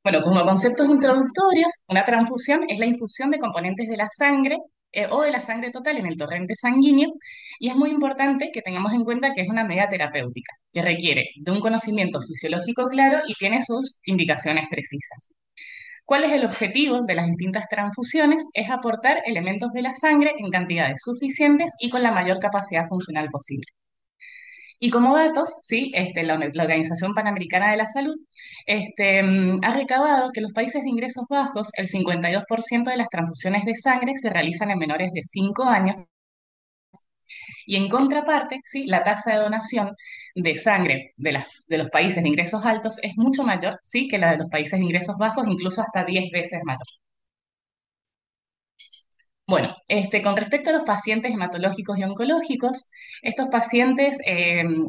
Bueno, como conceptos introductorios, una transfusión es la infusión de componentes de la sangre o de la sangre total en el torrente sanguíneo y es muy importante que tengamos en cuenta que es una medida terapéutica que requiere de un conocimiento fisiológico claro y tiene sus indicaciones precisas. ¿Cuál es el objetivo de las distintas transfusiones? Es aportar elementos de la sangre en cantidades suficientes y con la mayor capacidad funcional posible. Y como datos, sí, la Organización Panamericana de la Salud ha recabado que en los países de ingresos bajos, el 52% de las transfusiones de sangre se realizan en menores de 5 años y en contraparte, sí, la tasa de donación de sangre de los países de ingresos altos es mucho mayor, sí, que la de los países de ingresos bajos, incluso hasta 10 veces mayor. Bueno, con respecto a los pacientes hematológicos y oncológicos, estos pacientes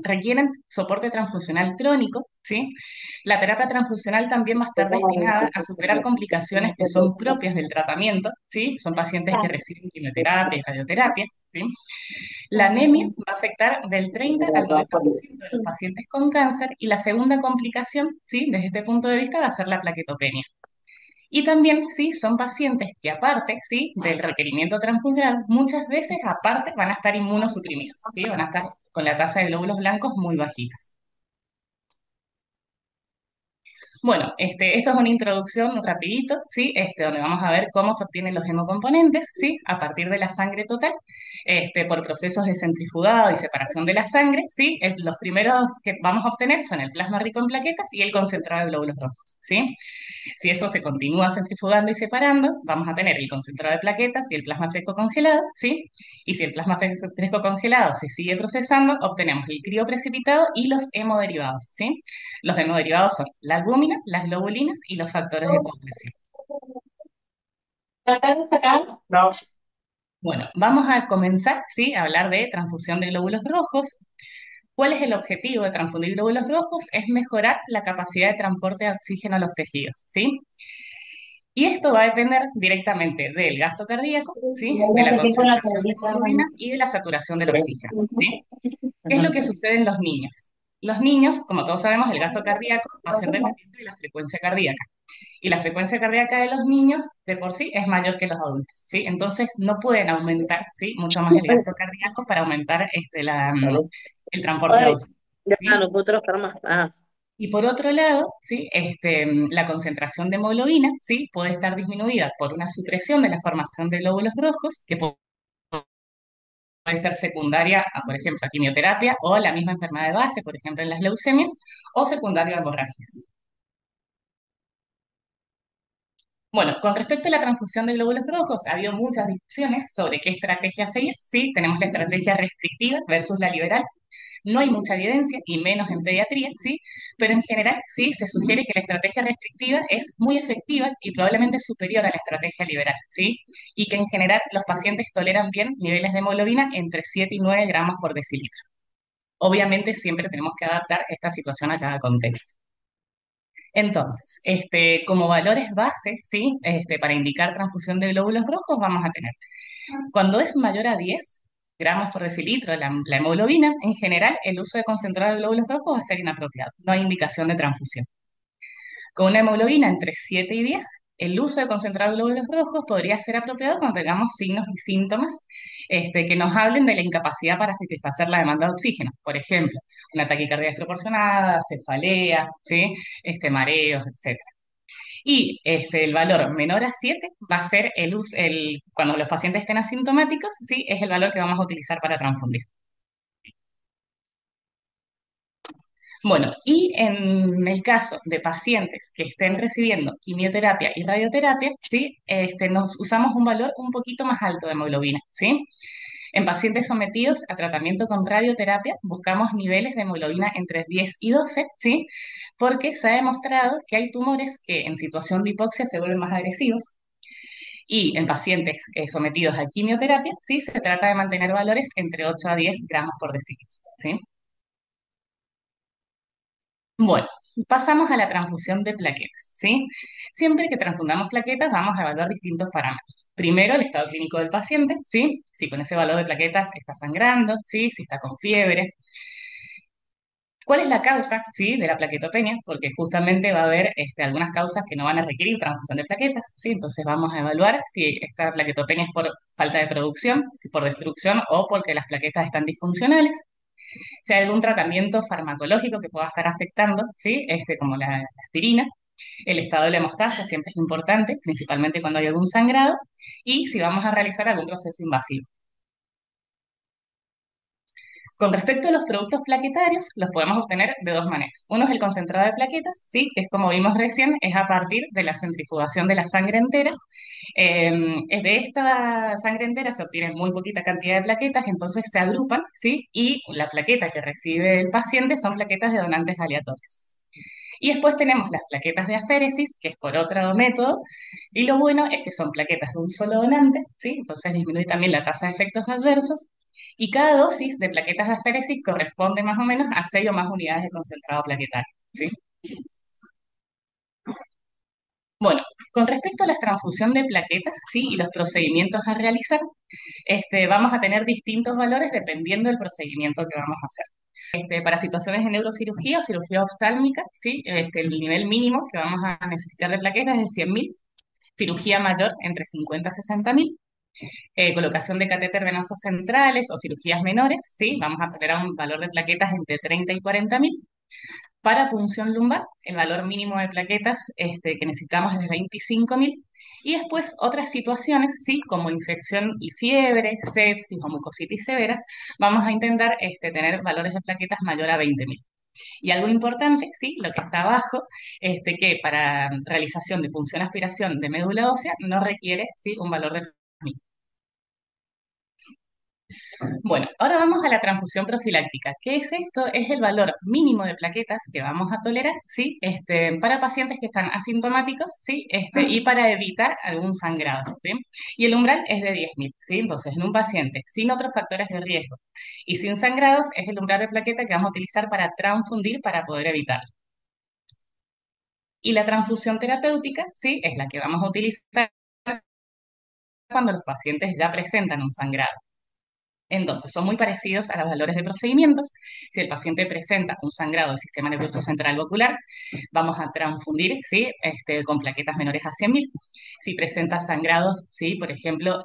requieren soporte transfusional crónico, ¿sí? La terapia transfusional también va a estar destinada a superar complicaciones que son propias del tratamiento, ¿sí? Son pacientes que reciben quimioterapia y radioterapia, ¿sí? La anemia va a afectar del 30 al 90% de los pacientes con cáncer y la segunda complicación, ¿sí? Desde este punto de vista va a ser la plaquetopenia. Y también, sí, son pacientes que aparte, sí, del requerimiento transfusional, muchas veces aparte van a estar inmunosuprimidos, sí, van a estar con la tasa de glóbulos blancos muy bajitas. Bueno, esto es una introducción rapidito, ¿sí? Donde vamos a ver cómo se obtienen los hemocomponentes, ¿sí? A partir de la sangre total, por procesos de centrifugado y separación de la sangre, ¿sí? Los primeros que vamos a obtener son el plasma rico en plaquetas y el concentrado de glóbulos rojos, ¿sí? Si eso se continúa centrifugando y separando, vamos a tener el concentrado de plaquetas y el plasma fresco congelado, ¿sí? Y si el plasma fresco congelado se sigue procesando, obtenemos el crioprecipitado y los hemoderivados, ¿sí? Los hemoderivados son la albúmina, las globulinas y los factores de coagulación. No. Bueno, vamos a comenzar, ¿sí? A hablar de transfusión de glóbulos rojos. ¿Cuál es el objetivo de transfundir glóbulos rojos? Es mejorar la capacidad de transporte de oxígeno a los tejidos, ¿sí? Y esto va a depender directamente del gasto cardíaco, ¿sí? De la concentración de hemoglobina y de la saturación del oxígeno, ¿sí? ¿Qué es lo que sucede en los niños? Los niños, como todos sabemos, el gasto cardíaco va a ser dependiente de la frecuencia cardíaca. Y la frecuencia cardíaca de los niños de por sí es mayor que los adultos, ¿sí? Entonces no pueden aumentar, ¿sí? Mucho más el gasto cardíaco para aumentar el transporte de Ay, oxígeno, ya, ¿sí? no puedo trabajar más. Ah, Y por otro lado, ¿sí? La concentración de hemoglobina, ¿sí? Puede estar disminuida por una supresión de la formación de glóbulos rojos, que puede ser secundaria a, por ejemplo, a quimioterapia o la misma enfermedad de base, por ejemplo, en las leucemias, o secundaria a hemorragias. Bueno, con respecto a la transfusión de glóbulos rojos, ha habido muchas discusiones sobre qué estrategia seguir. Sí, tenemos la estrategia restrictiva versus la liberal. No hay mucha evidencia, y menos en pediatría, ¿sí? Pero en general, sí, se sugiere que la estrategia restrictiva es muy efectiva y probablemente superior a la estrategia liberal, ¿sí? Y que en general los pacientes toleran bien niveles de hemoglobina entre 7 y 9 gramos por decilitro. Obviamente siempre tenemos que adaptar esta situación a cada contexto. Entonces, como valores base, ¿sí? Para indicar transfusión de glóbulos rojos vamos a tener, cuando es mayor a 10 gramos por decilitro la hemoglobina, en general el uso de concentrado de glóbulos rojos va a ser inapropiado, no hay indicación de transfusión. Con una hemoglobina entre 7 y 10, el uso de concentrado de glóbulos rojos podría ser apropiado cuando tengamos signos y síntomas que nos hablen de la incapacidad para satisfacer la demanda de oxígeno. Por ejemplo, una taquicardia desproporcionada, cefalea, ¿sí? Mareos, etc. Y el valor menor a 7 va a ser cuando los pacientes estén asintomáticos, ¿sí? Es el valor que vamos a utilizar para transfundir. Bueno, y en el caso de pacientes que estén recibiendo quimioterapia y radioterapia, ¿sí? Nos usamos un valor un poquito más alto de hemoglobina, ¿sí? En pacientes sometidos a tratamiento con radioterapia, buscamos niveles de hemoglobina entre 10 y 12, ¿sí? Porque se ha demostrado que hay tumores que en situación de hipoxia se vuelven más agresivos. Y en pacientes sometidos a quimioterapia, ¿sí? Se trata de mantener valores entre 8 a 10 gramos por decilitro, ¿sí? Bueno, pasamos a la transfusión de plaquetas, ¿sí? Siempre que transfundamos plaquetas vamos a evaluar distintos parámetros. Primero, el estado clínico del paciente, ¿sí? Si con ese valor de plaquetas está sangrando, ¿sí? Si está con fiebre. ¿Cuál es la causa, sí, de la plaquetopenia? Porque justamente va a haber algunas causas que no van a requerir transfusión de plaquetas, ¿sí? Entonces vamos a evaluar si esta plaquetopenia es por falta de producción, si por destrucción o porque las plaquetas están disfuncionales. Si hay algún tratamiento farmacológico que pueda estar afectando, ¿sí? Como la aspirina. El estado de la hemostasia siempre es importante, principalmente cuando hay algún sangrado. Y si vamos a realizar algún proceso invasivo. Con respecto a los productos plaquetarios, los podemos obtener de dos maneras. Uno es el concentrado de plaquetas, sí, que es como vimos recién, es a partir de la centrifugación de la sangre entera. De esta sangre entera se obtiene muy poquita cantidad de plaquetas, entonces se agrupan, sí, y la plaqueta que recibe el paciente son plaquetas de donantes aleatorios. Y después tenemos las plaquetas de aféresis, que es por otro método, y lo bueno es que son plaquetas de un solo donante, ¿sí? Entonces disminuye también la tasa de efectos adversos, y cada dosis de plaquetas de aféresis corresponde más o menos a 6 o más unidades de concentrado plaquetario, ¿sí? Bueno, con respecto a la transfusión de plaquetas, ¿sí? Y los procedimientos a realizar, vamos a tener distintos valores dependiendo del procedimiento que vamos a hacer. Para situaciones de neurocirugía o cirugía oftálmica, ¿sí? El nivel mínimo que vamos a necesitar de plaquetas es de 100.000, cirugía mayor entre 50 a 60.000, colocación de catéter venosos centrales o cirugías menores, ¿sí? Vamos a tener un valor de plaquetas entre 30 y 40.000. Para punción lumbar, el valor mínimo de plaquetas que necesitamos es de 25.000. Y después otras situaciones, ¿sí? Como infección y fiebre, sepsis o mucositis severas, vamos a intentar tener valores de plaquetas mayor a 20.000. Y algo importante, ¿sí? Lo que está abajo, que para realización de punción aspiración de médula ósea no requiere, ¿sí? Un valor de. Bueno, ahora vamos a la transfusión profiláctica. ¿Qué es esto? Es el valor mínimo de plaquetas que vamos a tolerar, ¿sí? Para pacientes que están asintomáticos, ¿sí? Y para evitar algún sangrado, ¿sí? Y el umbral es de 10.000, ¿sí? Entonces, en un paciente sin otros factores de riesgo y sin sangrados, es el umbral de plaqueta que vamos a utilizar para transfundir para poder evitarlo. Y la transfusión terapéutica, ¿sí? Es la que vamos a utilizar cuando los pacientes ya presentan un sangrado. Entonces, son muy parecidos a los valores de procedimientos. Si el paciente presenta un sangrado del sistema nervioso central ocular, vamos a transfundir, ¿sí? Con plaquetas menores a 100.000. Si presenta sangrados, ¿sí? Por ejemplo,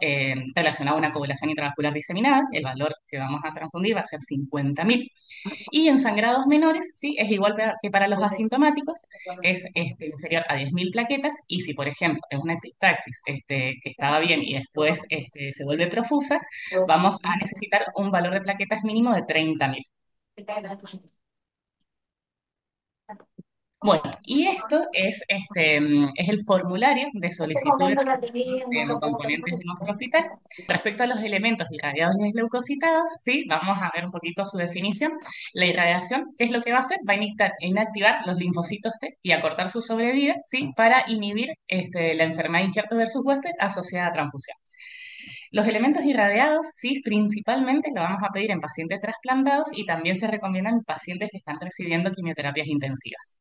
relacionado a una coagulación intravascular diseminada, el valor que vamos a transfundir va a ser 50.000. Y en sangrados menores, ¿sí? Es igual que para los asintomáticos, es inferior a 10.000 plaquetas. Y si, por ejemplo, es una epistaxis que estaba bien y después se vuelve profusa, vamos a necesitar un valor de plaquetas mínimo de 30.000. Bueno, y esto es el formulario de solicitud de componentes de nuestro hospital. Respecto a los elementos irradiados y leucocitados, sí, vamos a ver un poquito su definición. La irradiación, ¿qué es lo que va a hacer? Va a inactivar los linfocitos T y acortar su sobrevida, sí, para inhibir la enfermedad injerto versus huésped asociada a transfusión. Los elementos irradiados, sí, principalmente lo vamos a pedir en pacientes trasplantados y también se recomiendan en pacientes que están recibiendo quimioterapias intensivas.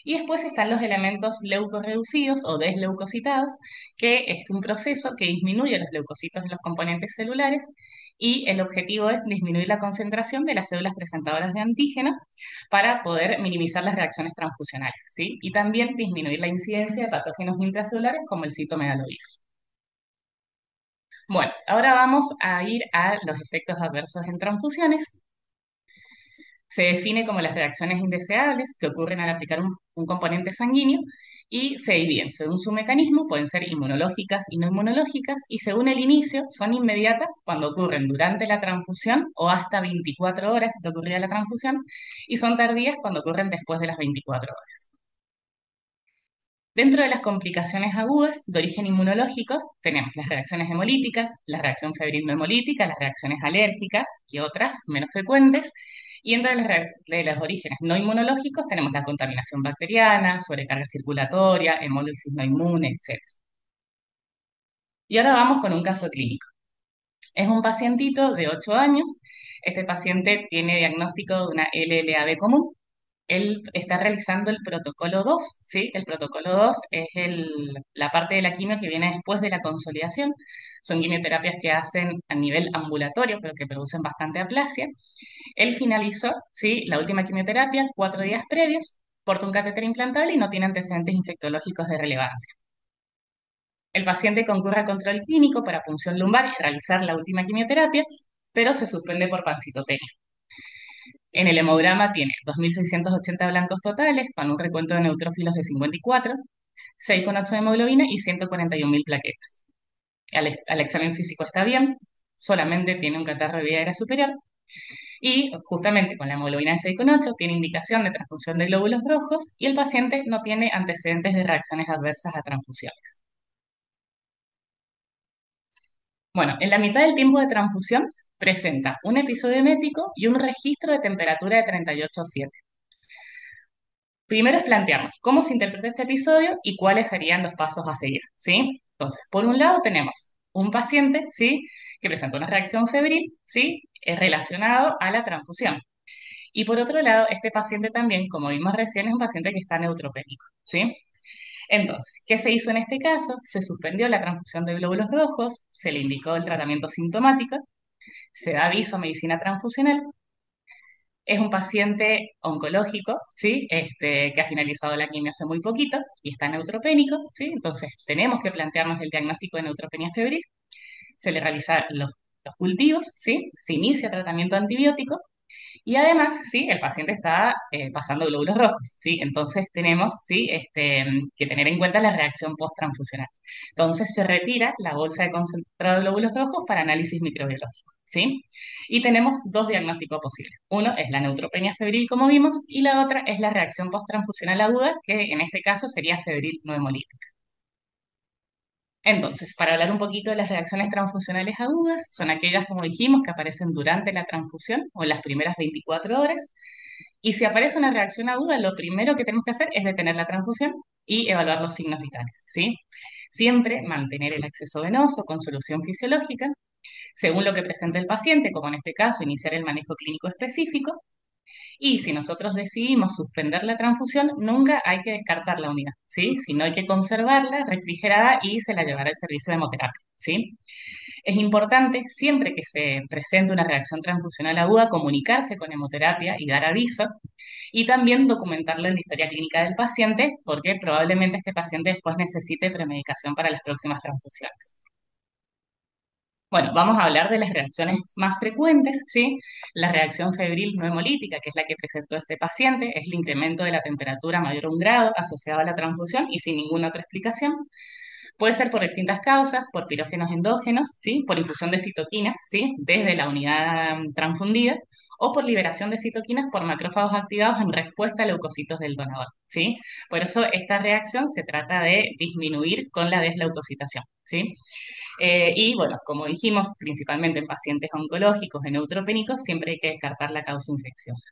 Y después están los elementos leucorreducidos o desleucocitados, que es un proceso que disminuye los leucocitos en los componentes celulares y el objetivo es disminuir la concentración de las células presentadoras de antígeno para poder minimizar las reacciones transfusionales, ¿sí? Y también disminuir la incidencia de patógenos intracelulares como el citomegalovirus. Bueno, ahora vamos a ir a los efectos adversos en transfusiones. Se define como las reacciones indeseables que ocurren al aplicar un componente sanguíneo y se dividen según su mecanismo, pueden ser inmunológicas y no inmunológicas, y según el inicio son inmediatas cuando ocurren durante la transfusión o hasta 24 horas de ocurrida la transfusión, y son tardías cuando ocurren después de las 24 horas. Dentro de las complicaciones agudas de origen inmunológico tenemos las reacciones hemolíticas, la reacción febril no hemolítica, las reacciones alérgicas y otras menos frecuentes. Y dentro de los orígenes no inmunológicos tenemos la contaminación bacteriana, sobrecarga circulatoria, hemólisis no inmune, etc. Y ahora vamos con un caso clínico. Es un pacientito de 8 años. Este paciente tiene diagnóstico de una LLAB común. él está realizando el protocolo 2, ¿sí? El protocolo 2 es la parte de la quimio que viene después de la consolidación. Son quimioterapias que hacen a nivel ambulatorio, pero que producen bastante aplasia. Él finalizó, ¿sí? La última quimioterapia 4 días previos, porta un catéter implantable y no tiene antecedentes infectológicos de relevancia. El paciente concurre a control clínico para punción lumbar y realizar la última quimioterapia, pero se suspende por pancitopenia. En el hemograma tiene 2.680 blancos totales, con un recuento de neutrófilos de 54, 6,8 de hemoglobina y 141.000 plaquetas. Al examen físico está bien, solamente tiene un catarro de vía aérea superior y justamente con la hemoglobina de 6,8 tiene indicación de transfusión de glóbulos rojos y el paciente no tiene antecedentes de reacciones adversas a transfusiones. Bueno, en la mitad del tiempo de transfusión presenta un episodio emético y un registro de temperatura de 38,7. Primero es plantearnos cómo se interpreta este episodio y cuáles serían los pasos a seguir, ¿sí? Entonces, por un lado tenemos un paciente, ¿sí? Que presenta una reacción febril, ¿sí? Relacionado a la transfusión. Y por otro lado, este paciente también, como vimos recién, es un paciente que está neutropénico, ¿sí? Entonces, ¿qué se hizo en este caso? Se suspendió la transfusión de glóbulos rojos, se le indicó el tratamiento sintomático, se da aviso a medicina transfusional. Es un paciente oncológico, ¿sí? Que ha finalizado la quimio hace muy poquito y está neutropénico, ¿sí? Entonces, tenemos que plantearnos el diagnóstico de neutropenia febril. Se le realizan los cultivos, ¿sí? Se inicia tratamiento antibiótico y además, sí, el paciente está pasando glóbulos rojos, ¿sí? Entonces tenemos, sí, que tener en cuenta la reacción post-transfusional. Entonces se retira la bolsa de concentrado de glóbulos rojos para análisis microbiológico, ¿sí? Y tenemos dos diagnósticos posibles. Uno es la neutropenia febril, como vimos, y la otra es la reacción post-transfusional aguda, que en este caso sería febril no hemolítica. Entonces, para hablar un poquito de las reacciones transfusionales agudas, son aquellas, como dijimos, que aparecen durante la transfusión o en las primeras 24 horas. Y si aparece una reacción aguda, lo primero que tenemos que hacer es detener la transfusión y evaluar los signos vitales, ¿sí? Siempre mantener el acceso venoso con solución fisiológica, según lo que presente el paciente, como en este caso, iniciar el manejo clínico específico. Y si nosotros decidimos suspender la transfusión, nunca hay que descartar la unidad, ¿sí? Sino hay que conservarla refrigerada y se la llevará al servicio de hemoterapia, ¿sí? Es importante, siempre que se presente una reacción transfusional aguda, comunicarse con hemoterapia y dar aviso, y también documentarlo en la historia clínica del paciente, porque probablemente este paciente después necesite premedicación para las próximas transfusiones. Bueno, vamos a hablar de las reacciones más frecuentes, ¿sí? La reacción febril no hemolítica, que es la que presentó este paciente, es el incremento de la temperatura mayor a 1 grado asociado a la transfusión y sin ninguna otra explicación. Puede ser por distintas causas, por pirógenos endógenos, ¿sí? Por infusión de citoquinas, ¿sí? Desde la unidad transfundida, o por liberación de citoquinas por macrófagos activados en respuesta a leucocitos del donador, ¿sí? Por eso esta reacción se trata de disminuir con la desleucocitación, ¿sí? Y bueno, como dijimos, principalmente en pacientes oncológicos, en neutropénicos, siempre hay que descartar la causa infecciosa.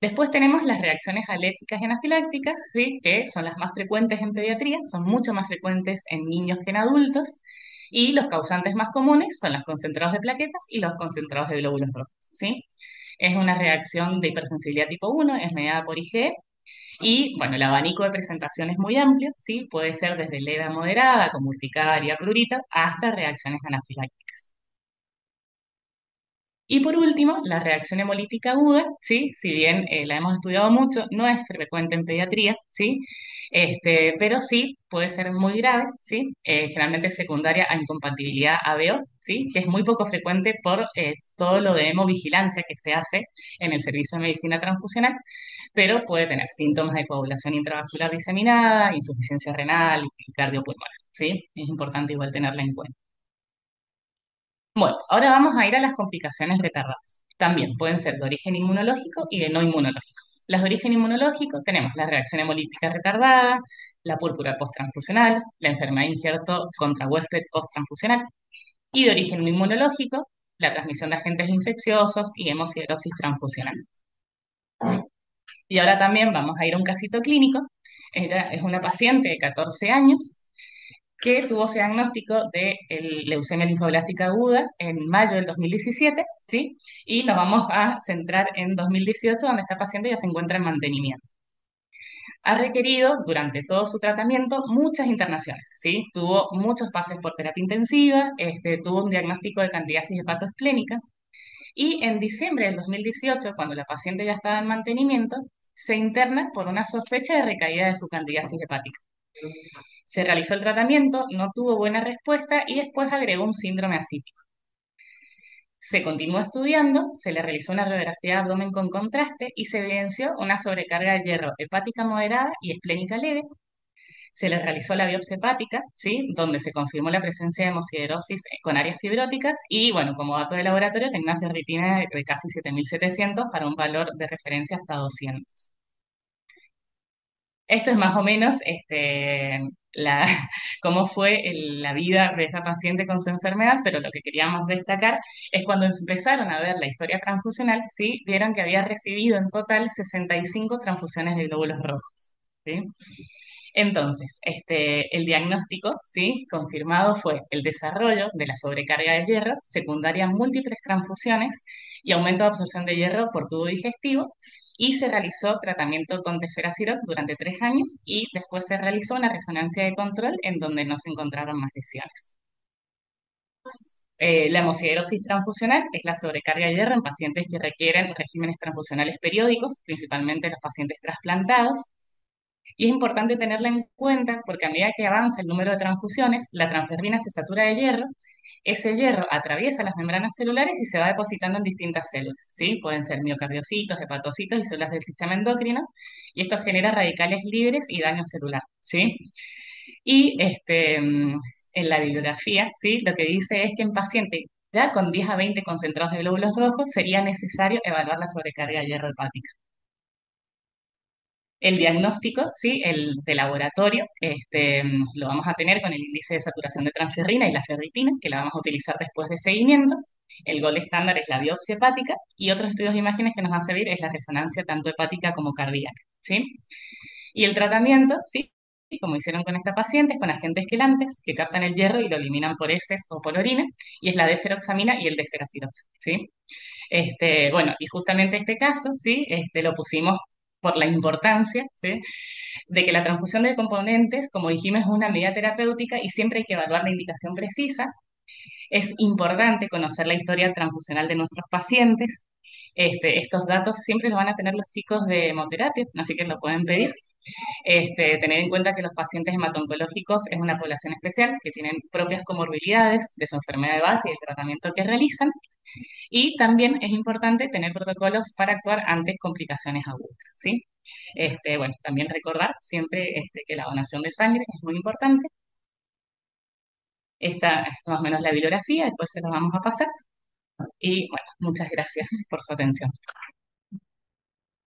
Después tenemos las reacciones alérgicas y anafilácticas, ¿sí? Que son las más frecuentes en pediatría, son mucho más frecuentes en niños que en adultos, y los causantes más comunes son los concentrados de plaquetas y los concentrados de glóbulos rojos, ¿sí? Es una reacción de hipersensibilidad tipo 1, es mediada por IgE, y bueno, el abanico de presentación es muy amplio, ¿sí? Puede ser desde leve a moderada, como urticaria, prurita, hasta reacciones anafilácticas. Y por último, la reacción hemolítica aguda, ¿sí? Si bien la hemos estudiado mucho, no es frecuente en pediatría, ¿sí? Pero sí puede ser muy grave, ¿sí? Generalmente secundaria a incompatibilidad ABO, ¿sí? Que es muy poco frecuente por todo lo de hemovigilancia que se hace en el servicio de medicina transfusional, pero puede tener síntomas de coagulación intravascular diseminada, insuficiencia renal y cardiopulmonar, ¿sí? Es importante igual tenerla en cuenta. Bueno, ahora vamos a ir a las complicaciones retardadas. También pueden ser de origen inmunológico y de no inmunológico. Las de origen inmunológico tenemos la reacción hemolítica retardada, la púrpura posttransfusional, la enfermedad de injerto contra huésped posttransfusional. Y de origen no inmunológico, la transmisión de agentes infecciosos y hemosiderosis transfusional. Y ahora también vamos a ir a un casito clínico. Ella es una paciente de 14 años que tuvo ese diagnóstico de leucemia linfoblástica aguda en mayo del 2017, ¿sí? Y nos vamos a centrar en 2018, donde esta paciente ya se encuentra en mantenimiento. Ha requerido durante todo su tratamiento muchas internaciones, ¿sí? Tuvo muchos pases por terapia intensiva, tuvo un diagnóstico de candidiasis hepatoesplénica y en diciembre del 2018, cuando la paciente ya estaba en mantenimiento, se interna por una sospecha de recaída de su candidiasis hepática. Se realizó el tratamiento, no tuvo buena respuesta y después agregó un síndrome ascítico. Se continuó estudiando, se le realizó una radiografía de abdomen con contraste y se evidenció una sobrecarga de hierro hepática moderada y esplénica leve. Se le realizó la biopsia hepática, ¿sí? Donde se confirmó la presencia de hemosiderosis con áreas fibróticas y, bueno, como dato de laboratorio, tenía una ferritina de casi 7.700 para un valor de referencia hasta 200. Esto es más o menos cómo fue la vida de esta paciente con su enfermedad, pero lo que queríamos destacar es cuando empezaron a ver la historia transfusional, ¿sí? Vieron que había recibido en total 65 transfusiones de glóbulos rojos, ¿sí? Entonces, el diagnóstico, ¿sí? Confirmado fue el desarrollo de la sobrecarga de hierro, secundaria a múltiples transfusiones y aumento de absorción de hierro por tubo digestivo, y se realizó tratamiento con teferasirox durante 3 años y después se realizó una resonancia de control en donde no se encontraron más lesiones. La hemosiderosis transfusional es la sobrecarga de hierro en pacientes que requieren regímenes transfusionales periódicos, principalmente los pacientes trasplantados. Y es importante tenerla en cuenta porque a medida que avanza el número de transfusiones, la transferrina se satura de hierro, ese hierro atraviesa las membranas celulares y se va depositando en distintas células, ¿sí? Pueden ser miocardiocitos, hepatocitos y células del sistema endocrino, y esto genera radicales libres y daño celular, ¿sí? Y en la bibliografía, ¿sí? Lo que dice es que en pacientes ya con 10 a 20 concentrados de glóbulos rojos sería necesario evaluar la sobrecarga de hierro hepática. El diagnóstico, ¿sí? El de laboratorio, lo vamos a tener con el índice de saturación de transferrina y la ferritina, que la vamos a utilizar después de seguimiento. El gol estándar es la biopsia hepática y otros estudios de imágenes que nos va a servir es la resonancia tanto hepática como cardíaca, ¿sí? Y el tratamiento, ¿sí? Como hicieron con esta paciente, es con agentes quelantes que captan el hierro y lo eliminan por heces o por orina, y es la deferoxamina y el deferasirox, ¿sí? Bueno, y justamente este caso, ¿sí? Lo pusimos por la importancia, ¿sí? De que la transfusión de componentes, como dijimos, es una medida terapéutica y siempre hay que evaluar la indicación precisa. Es importante conocer la historia transfusional de nuestros pacientes. Estos datos siempre los van a tener los chicos de hemoterapia, así que lo pueden pedir. Tener en cuenta que los pacientes hematoncológicos es una población especial que tienen propias comorbilidades de su enfermedad de base y el tratamiento que realizan. Y también es importante tener protocolos para actuar ante complicaciones agudas, ¿sí? Bueno, también recordar siempre que la donación de sangre es muy importante. Esta es más o menos la bibliografía, después se la vamos a pasar. Y bueno, muchas gracias por su atención.